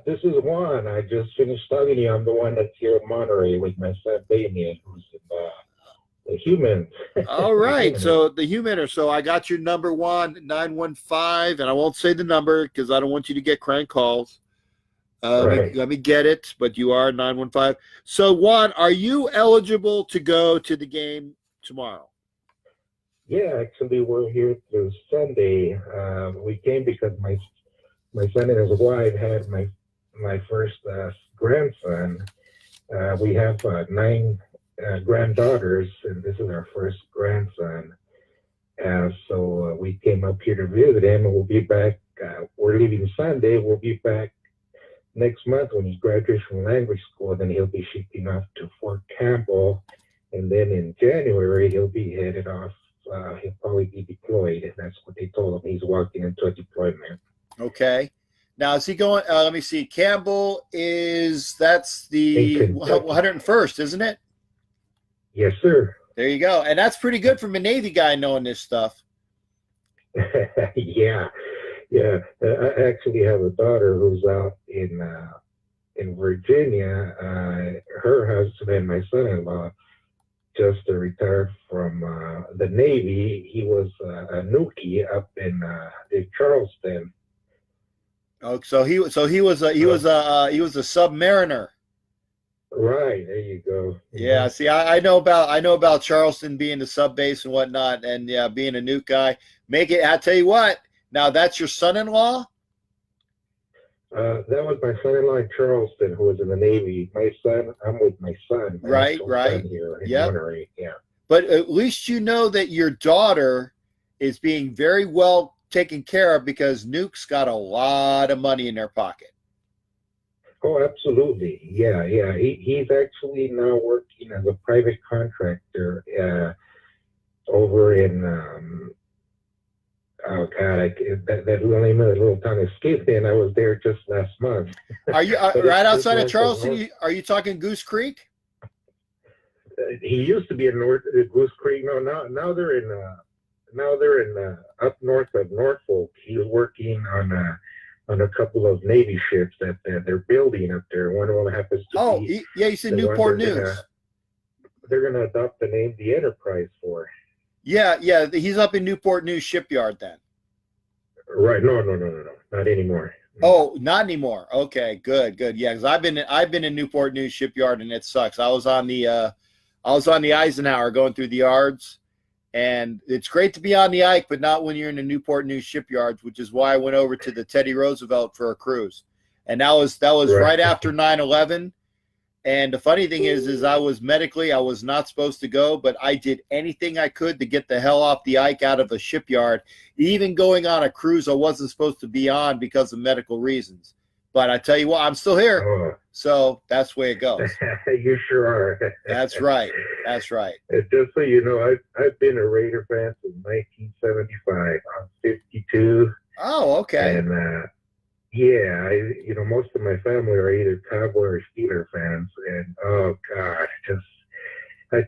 This is Juan. I just finished talking to you. I'm the one that's here in Monterey with my son Damien, who's in the human. All right. So the humaner. So I got your number, Juan, 915, and I won't say the number because I don't want you to get crank calls. Right. Let me get it, but you are 915. So, Juan, are you eligible to go to the game tomorrow? Yeah, actually, we're here through Sunday. We came because my son and his wife had my first grandson. We have 9 granddaughters, and this is our first grandson. So we came up here to visit him, and we'll be back. We're leaving Sunday. We'll be back next month when he graduates from language school. Then he'll be shipping off to Fort Campbell, and then in January he'll be headed off. He'll probably be deployed, and that's what they told him. He's walking into a deployment. Okay. Now, is he going? Let me see. Campbell that's the 101st, isn't it? Yes, sir. There you go. And that's pretty good from a Navy guy knowing this stuff. Yeah. I actually have a daughter who's out in Virginia. Her husband, my son-in-law, just retired from the Navy. He was a Nuki up in Charleston. Oh, so he was a submariner. Right, there you go. Yeah, see, I know about Charleston being the sub base and whatnot, and yeah, being a nuke guy. I tell you what. Now that's your son-in-law? That was my son-in-law in Charleston, who was in the Navy. I'm with my son. Right. Here in Monterey. Yeah. But at least you know that your daughter is being very well taken care of because Nuke's got a lot of money in their pocket. Oh, absolutely. Yeah. He's actually now working as a private contractor over in oh God! That name of the little town escaped me, and I was there just last month. Are you right outside of Charleston? Are you talking Goose Creek? He used to be in Goose Creek. No, now they're in up north of Norfolk. He's working on a couple of Navy ships that they're building up there. One of them happens to be. Yeah, you said Newport News. They're going to adopt the name the Enterprise for. Yeah, he's up in Newport News shipyard then. Right. No, not anymore. Oh, not anymore. Okay, good. Yeah, because I've been in Newport News shipyard and it sucks. I was on the Eisenhower going through the yards, and it's great to be on the Ike, but not when you're in the Newport News shipyards, which is why I went over to the Teddy Roosevelt for a cruise, and that was right after 9/11. And the funny thing is I was not supposed to go, but I did anything I could to get the hell off the Ike out of a shipyard, even going on a cruise I wasn't supposed to be on because of medical reasons. But I tell you what, I'm still here. So that's the way it goes. You sure are. That's right. And just so you know, I've been a Raider fan since 1975. I'm 52. Oh, okay. And yeah, most of my family are either Cowboy or Steeler fans, and oh God, I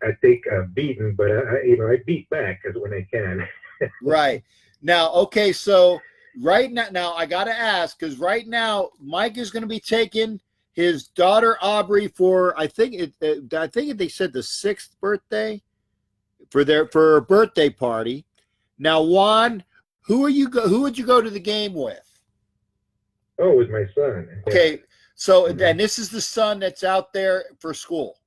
I take a beating, but I beat back as when I can. Right. Now, okay, so right now I got to ask, because right now Mike is going to be taking his daughter Aubrey for I think they said the 6th birthday for her birthday party. Now, Juan, who would you go to the game with? Oh, with my son. Okay, Yeah. so and this is the son that's out there for school.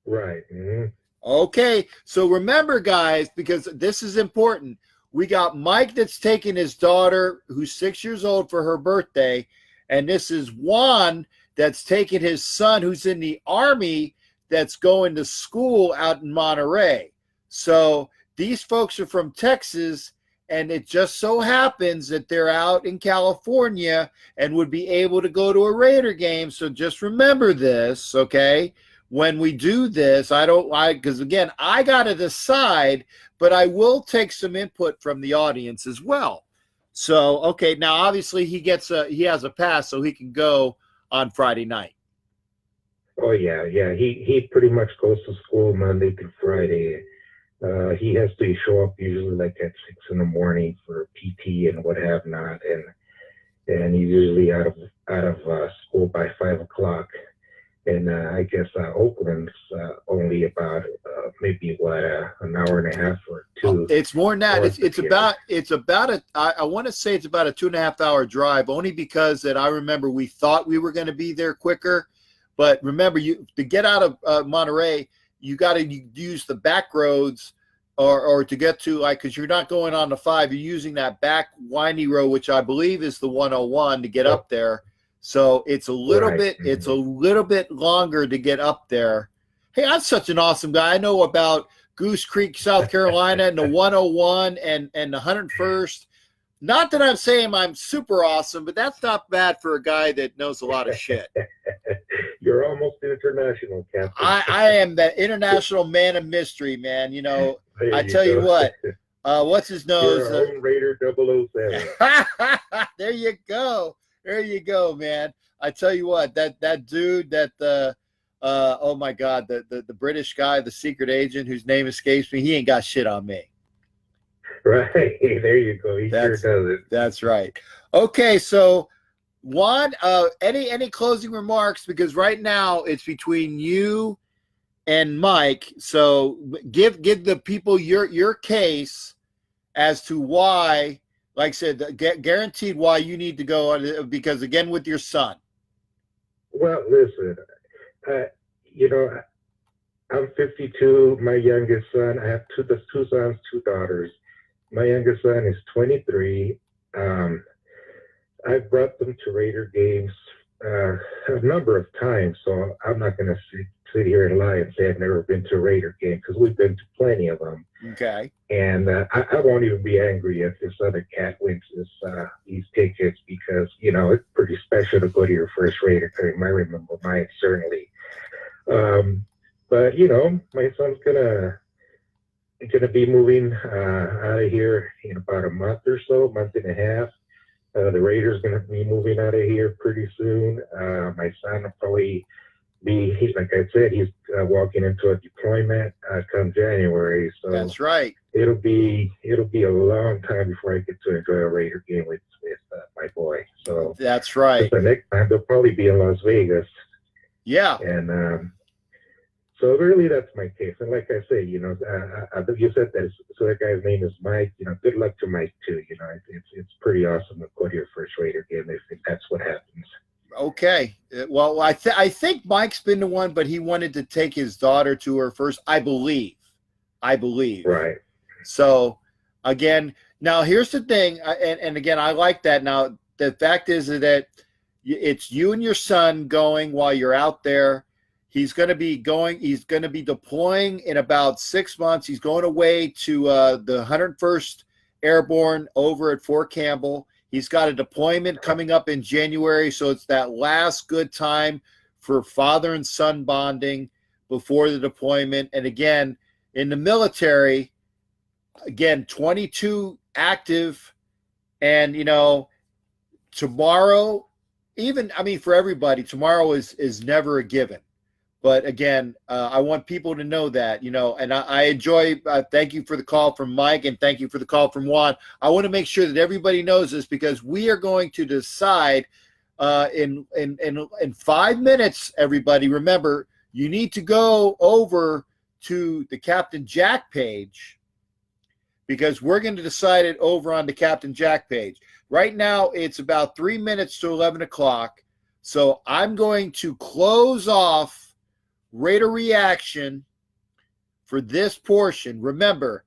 Right. Mm-hmm. Okay, so remember, guys, because this is important. We got Mike that's taking his daughter, who's 6 years old, for her birthday, and this is Juan that's taking his son, who's in the Army, that's going to school out in Monterey. So these folks are from Texas, and it just so happens that they're out in California and would be able to go to a Raider game. So just remember this, okay? When we do this, because again, I got to decide, but I will take some input from the audience as well. So, okay, now obviously he has a pass, so he can go on Friday night. Oh yeah. He pretty much goes to school Monday through Friday. He has to show up usually like at 6 in the morning for PT and what have not, and he's usually out of school by 5 o'clock. And I guess Oakland's only about maybe an hour and a half or two. It's more than that. It's about I want to say it's about a 2.5 hour drive, only because that I remember we thought we were going to be there quicker, but remember, to get out of Monterey, you got to use the back roads or to get to, like, because you're not going on the 5, you're using that back windy road, which I believe is the 101 to get up there. So it's a little bit longer to get up there. Hey, I'm such an awesome guy. I know about Goose Creek, South Carolina, and the 101 and the 101st. Not that I'm saying I'm super awesome, but that's not bad for a guy that knows a lot of shit. You're almost international, Captain. I am that international man of mystery, man. You know, I tell you what, what's his nose? You're our own Raider 007. There you go. There you go, man. I tell you what, that dude, oh my God, the British guy, the secret agent whose name escapes me, he ain't got shit on me. Right. There you go. He sure does it. That's right. Okay, so Juan, any closing remarks? Because right now it's between you and Mike. So give the people your case as to why, like I said, guaranteed why you need to go on, because again, with your son. Well, listen, I'm 52. My youngest son, I have two sons, 2 daughters. My youngest son is 23. I've brought them to Raider games a number of times, so I'm not going to sit here and lie and say I've never been to a Raider game, because we've been to plenty of them. Okay. And I won't even be angry if this other cat wins these tickets, because, it's pretty special to go to your first Raider game. I remember mine, certainly. But, my son's gonna be moving out of here in about a month or so, month and a half. The Raiders going to be moving out of here pretty soon. My son will probably he's like I said, he's walking into a deployment come January. So that's right. It'll be a long time before I get to enjoy a Raider game with my boy. So that's right. The next time they'll probably be in Las Vegas. Yeah. And so really, that's my case. And like I say, you said that so that guy's name is Mike. Good luck to Mike too. It's pretty awesome to go to your first Raider game if that's what happens. Okay. Well, I think Mike's been the one, but he wanted to take his daughter to her first. I believe. Right. So again, now here's the thing, and again, I like that. Now the fact is that it's you and your son going while you're out there. He's going to be deploying in about 6 months. He's going away to the 101st Airborne over at Fort Campbell. He's got a deployment coming up in January, so it's that last good time for father and son bonding before the deployment. And again, in the military, 22 active, and tomorrow, for everybody, tomorrow is never a given. But again, I want people to know that, and I enjoy, thank you for the call from Mike and thank you for the call from Juan. I want to make sure that everybody knows this because we are going to decide in 5 minutes, everybody. Remember, you need to go over to the Captain Jack page because we're going to decide it over on the Captain Jack page. Right now, it's about 3 minutes to 11 o'clock. So I'm going to close off Raider Reaction for this portion. Remember,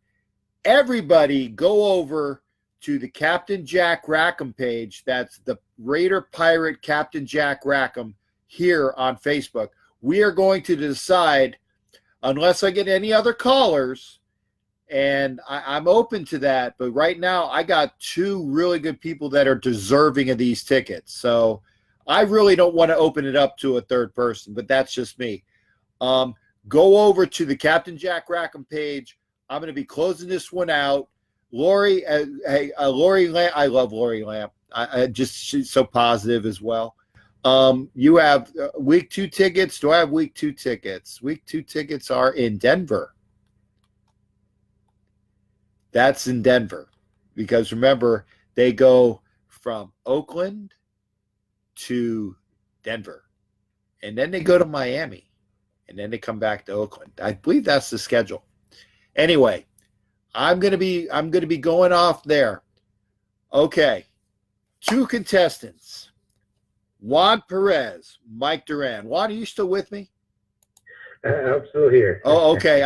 everybody go over to the Captain Jack Rackham page. That's the Raider Pirate Captain Jack Rackham here on Facebook. We are going to decide, unless I get any other callers, and I'm open to that, but right now I got 2 really good people that are deserving of these tickets. So I really don't want to open it up to a third person, but that's just me. Go over to the Captain Jack Rackham page. I'm going to be closing this one out. Lori, Lori Lamp. I love Lori Lamp. She's so positive as well. You have week 2 tickets. Do I have week 2 tickets? Week 2 tickets are in Denver. That's in Denver because remember, they go from Oakland to Denver and then they go to Miami. And then they come back to Oakland. I believe that's the schedule. Anyway, I'm gonna be going off there. Okay, 2 contestants: Juan Perez, Mike Duran. Juan, are you still with me? I'm still here. Oh, okay.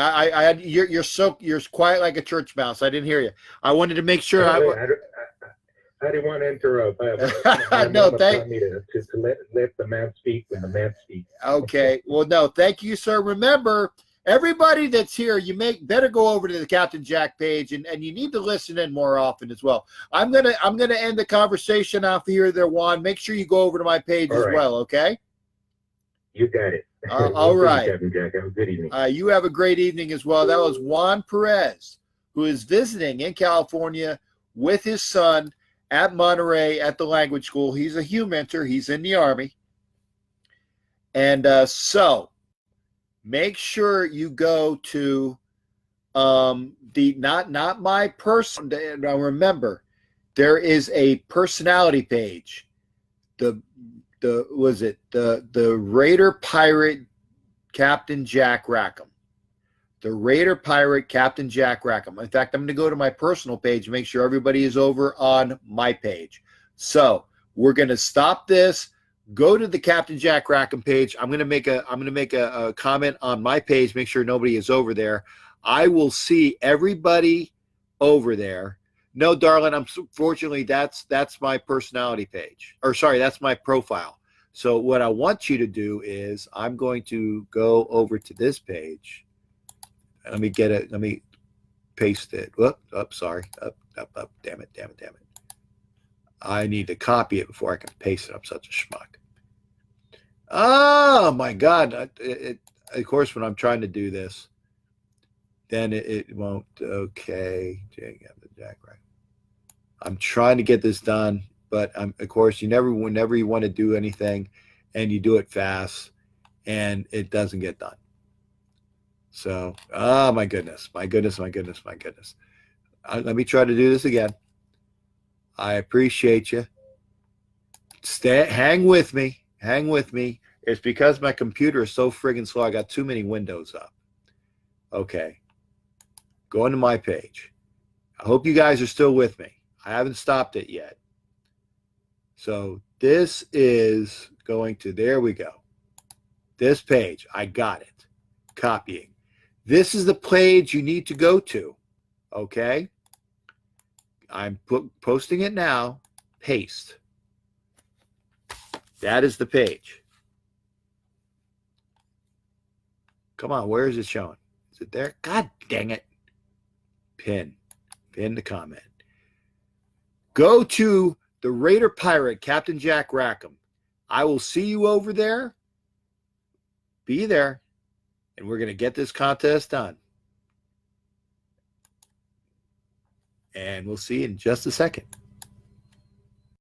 You're quiet like a church mouse. I didn't hear you. I wanted to make sure. I didn't want to interrupt. No, thank me to let the man speak when the man speaks. Okay. Well, no, thank you, sir. Remember, everybody that's here, you better go over to the Captain Jack page, and you need to listen in more often as well. I'm gonna end the conversation off here, there, Juan. Make sure you go over to my page as well. Okay. You got it. All right. Captain Jack. Have a good evening. You have a great evening as well. That was Juan Perez, who is visiting in California with his son at Monterey at the language school. He's a Hugh mentor. He's in the Army. And so make sure you go to the not my person. Now remember, there is a personality page. The Raider Pirate Captain Jack Rackham. The Raider Pirate Captain Jack Rackham. In fact, I'm going to go to my personal page and make sure everybody is over on my page. So we're going to stop this. Go to the Captain Jack Rackham page. I'm going to make a comment on my page. Make sure nobody is over there. I will see everybody over there. No, darling. Unfortunately, that's my personality page. Or sorry, that's my profile. So what I want you to do is I'm going to go over to this page. Let me get it. Let me paste it. Whoop, sorry. Up. Damn it. I need to copy it before I can paste it. I'm such a schmuck. Oh, my God. Of course, when I'm trying to do this, then it won't. Okay. Jack, right. I'm trying to get this done, but of course, whenever you want to do anything and you do it fast and it doesn't get done. So, my goodness. Let me try to do this again. I appreciate you. Hang with me. It's because my computer is so friggin' slow. I got too many windows up. Okay. Go into my page. I hope you guys are still with me. I haven't stopped it yet. So this is going to, there we go. This page, I got it. Copying. This is the page you need to go to, okay? I'm posting it now. Paste. That is the page. Come on, where is it showing? Is it there? God dang it. Pin the comment. Go to the Raider Pirate, Captain Jack Rackham. I will see you over there. Be there. And we're going to get this contest done. And we'll see you in just a second.